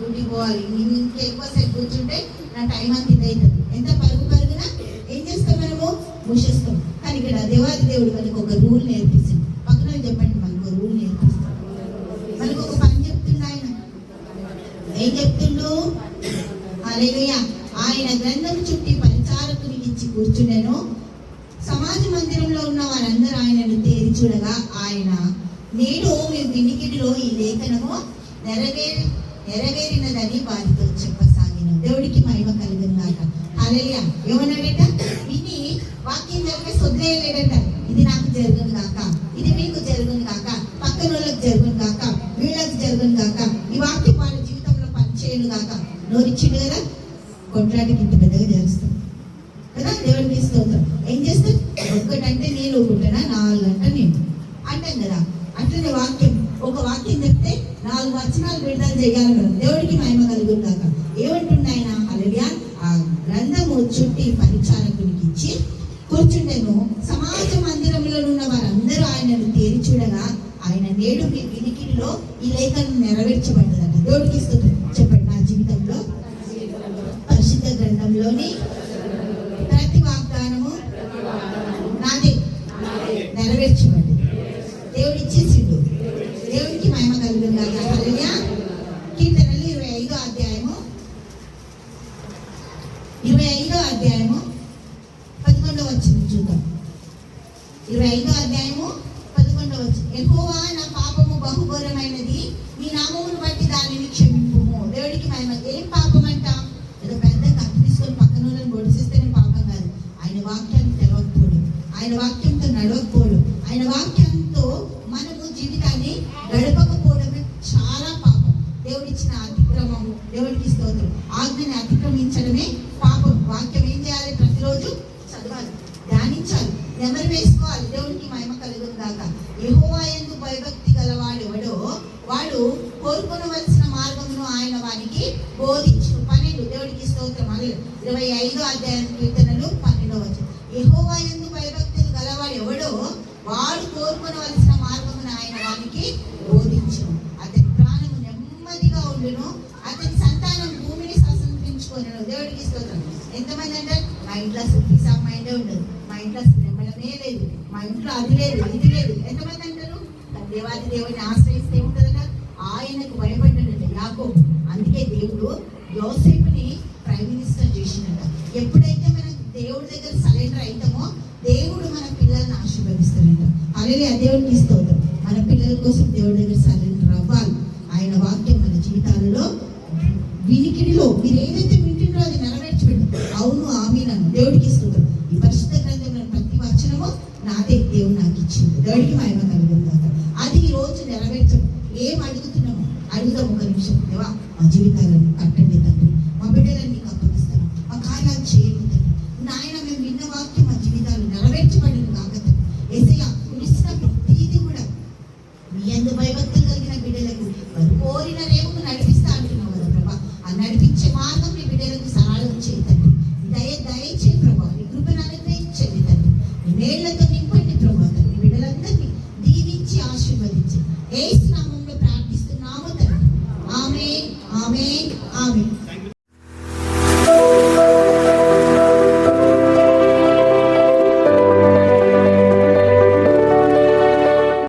డ్యూటీకి పోవాలి, నేను ఇంకా ఎక్కువసేపు కూర్చుంటే నా టైం అంత ఇదవుతుంది. ఎంత పరుగున ఏం చేస్తాం మనము, ముషిస్తాం. కానీ ఇక్కడ దేవాది దేవుడు మనకు ఒక రూల్ నేర్పిస్తుంది. పక్కన చెప్పండి, మనకు రూల్ నేర్పిస్తాం. మనకు ఒక పని చెప్తుండు ఆయన. ఏం చెప్తుండు? హల్లెలూయా. ఆయన గ్రంథం చుట్టి పరిచారకునికి ఇచ్చి కూర్చుండెను. సమాజ మందిరంలో ఉన్న వారందరూ ఆయనను తేరి చూడగా ఆయన, నేడు మీ వినికిడిలో ఈ లేఖనము నెరవేరినదని వారితో చెప్పసాగిన. దేవుడికి మహిమ కలుగునుగాక. హల్లెలూయా. ఏమన్నాడట? విని వాక్యం జరిపేసి వదిలేయలేడట. ఇది నాకు జరుగును గాక, ఇది మీకు జరుగును గాక, పక్కన వాళ్ళకి జరుగును గాక, వీళ్ళకి జరుగును గాక, ఈ వాక్యం వాళ్ళ జీవితంలో పనిచేయను గాక. నోరిచ్చిండు కదా, కొట్లాటికి ఇంత పెద్దగా చేస్తాం కదా. దేవుడికి స్తోత్రం. ఏం చేస్తాం? ఒక్కటంటే నేను, ఒకటనా 4 అంటే నేను అంటాం కదా. అట్లనే వాక్యం, ఒక వాక్యం చెప్తే 4 వచనాలు విడుదల చేయాలి కదా. దేవుడికి మహిమ కలుగుతాక. ఏమంటుండే ఆయన? హల్లెలూయా. ఆ గ్రంథము చుట్టి పరిచారకునికి ఇచ్చి కూర్చుండెను. సమాజ మందిరంలో ఉన్న వారందరూ ఆయనను తేరి చూడగా ఆయన, నేడు మీ వినికిడిలో ఈ లేఖను నెరవేర్చబడ్డదట. దేవుడికి స్తోత్రం. చెప్పండి, నా జీవితంలో పరిశుద్ధ గ్రంథంలోని ప్రతి వాగ్దానము నాదే నెరవేర్చబడ్డది. దేవుడు ఇచ్చేసిండు. దేవుడికి మహిమ కలుగునుగాక. హల్లెలూయా. కీర్తనలు 25వ అధ్యాయము 11వ వచనం చూద్దాం. 25వ అధ్యాయము 11వ వచనం. యెహోవా, నా పాపము బహుఘోరమైనది, నీ నామమును బట్టి దానిని క్షమింపుము. దేవుడికి మహిమ. ఏం పాపం అంట? ఏదో పెద్ద కత్తి తీసుకొని పక్కన వాళ్ళని పొడిచిస్తేనే పాపం కాదు. ఆయన వాక్యాన్ని తెలవకపోవడం, ఆయన వాక్యంతో నడవకపోవడం, ఆయన వాక్యంతో మనము జీవితాన్ని గడపకపోవడమే చాలా పాపం. దేవుడిచ్చిన అతిక్రమము. దేవుడికి స్తోత్రం. ఆజ్ఞని అతిక్రమించడమే పాపం. వాక్యం ఏం చేయాలి? ప్రతిరోజు చదవాలి, ధ్యానించాలి, నెమరు వేసుకోవాలి. దేవుడికి మహిమ కలుగునుగాక. యెహోవా యందు భయభక్తి గలవాడు ఎవడో వాడు కోరుకొనవలసిన మార్గమును ఆయన వానికి బోధించును. 12. దేవుడికి స్తోత్రం. 25వ అధ్యాయం కీర్తనలు 12వ వచనం. యెహోవా యందు భయభక్తులు గలవాడు ఎవడో వాడు కోరుకొనవలసిన మార్గమును ఆయన వానికి బోధించును. అతని ప్రాణము నెమ్మదిగా ఉండును, అతని సంతానం భూమిని స్వతంత్రించుకొనును. దేవుడికి స్తోత్రం. ఎంతమంది అంటారు? మా ఇంట్లో పీస్ ఆఫ్ మైండే ఉండదు, మా ఇంట్లో నెమ్మలమే లేదు, మా ఇంట్లో అది లేదు, ఇది లేదు. ఎంతమంది అంటారు? దేవాది దేవుని ఆశ్రయిస్తే ఉంటుందట. ఆయనకు భయపడ్డాడట యాకోబు. అందుకే దేవుడు యోసేపుని ప్రైమ్ మినిస్టర్ చేసినట. ఎప్పుడైతే మనం దేవుడి దగ్గర సరెండర్ అవుతామో దేవుడు మన పిల్లల్ని ఆశీర్వదిస్తాడంట. హల్లెలూయా. దేవుడికి స్తోత్రం. మన పిల్లల కోసం దేవుడి దగ్గర సరెండర్ అవ్వాలి. ఆయన వాక్యం మన జీవితాలలో వినికిడిలో మీరు ఏదైతే వింటుందో అది నెరవేర్చబెట్టు. అవును, ఆమేన్. దేవుడికి స్తోత్రం. ఈ పరిశుద్ధ గ్రంథంలో ప్రతి వచనము నాదే, దేవుడు నాకు ఇచ్చింది. దేవుడికి మహిమ కలుగునుగాక. అది ఈ రోజు నెరవేర్చం. ఏం అడుగుతున్నాము? అడుగుదాం. ఒక నిమిషం. దేవా, మా జీవితాలను కట్టండి తండ్రి, మా బిడ్డలను నీకు అప్పగిస్తాను, మా కార్యాలు చేయండి తండ్రి. నాయన, మేము విన్న వాక్యం మా జీవితాలు నెరవేర్చబడిన కాక తండ్రి. యేసయ్యా, పిలిచిన ప్రతిదీ కూడా మీ యందు భయభక్తులు కలిగిన బిడ్డలకు వారు కోరిన రేవుకు నడిపిస్తా అంటున్నావు కదా ప్రభా. ఆ నడిపించే మార్గం మీ బిడ్డలకు సరళం చేయి తండ్రి. దయచేయి ప్రభా. నీ కృపను అనుగ్రహించండి తండ్రి. నీ మేళ్లతో నింపండి ప్రభా తండ్రి. బిడ్డలందరినీ దీవించి ఆశీర్వదించి యేసు నామములో ప్రార్థిస్తున్నాము తండ్రి. ఆమేన్, ఆమేన్, ఆమేన్.